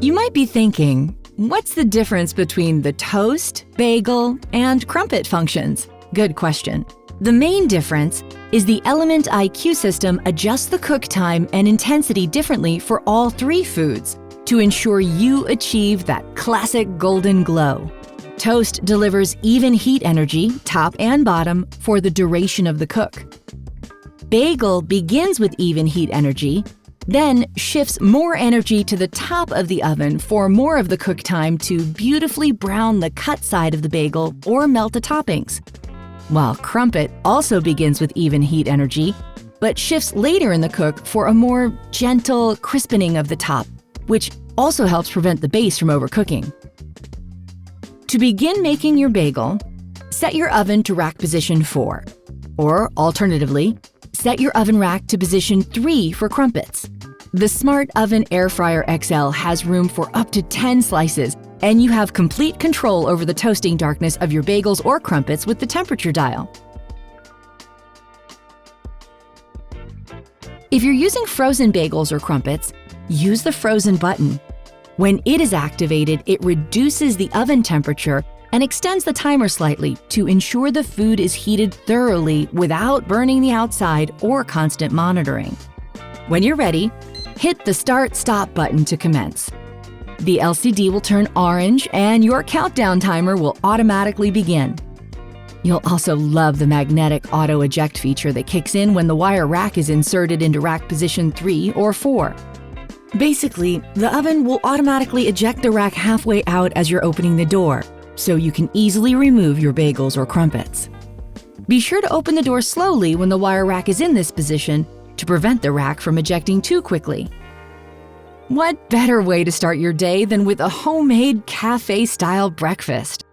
You might be thinking, what's the difference between the toast, bagel, and crumpet functions? Good question. The main difference is the Element IQ system adjusts the cook time and intensity differently for all three foods to ensure you achieve that classic golden glow. Toast delivers even heat energy, top and bottom, for the duration of the cook. Bagel begins with even heat energy, then shifts more energy to the top of the oven for more of the cook time to beautifully brown the cut side of the bagel or melt the toppings. While crumpet also begins with even heat energy, but shifts later in the cook for a more gentle crispening of the top, which also helps prevent the base from overcooking. To begin making your bagel, set your oven to rack position 4, or alternatively, set your oven rack to position 3 for crumpets. The Smart Oven Air Fryer XL has room for up to 10 slices, and you have complete control over the toasting darkness of your bagels or crumpets with the temperature dial. If you're using frozen bagels or crumpets, use the frozen button. When it is activated, it reduces the oven temperature and extends the timer slightly to ensure the food is heated thoroughly without burning the outside or constant monitoring. When you're ready, hit the Start/Stop button to commence. The LCD will turn orange and your countdown timer will automatically begin. You'll also love the magnetic auto eject feature that kicks in when the wire rack is inserted into rack position 3 or 4. Basically, the oven will automatically eject the rack halfway out as you're opening the door, so you can easily remove your bagels or crumpets. Be sure to open the door slowly when the wire rack is in this position to prevent the rack from ejecting too quickly. What better way to start your day than with a homemade cafe-style breakfast?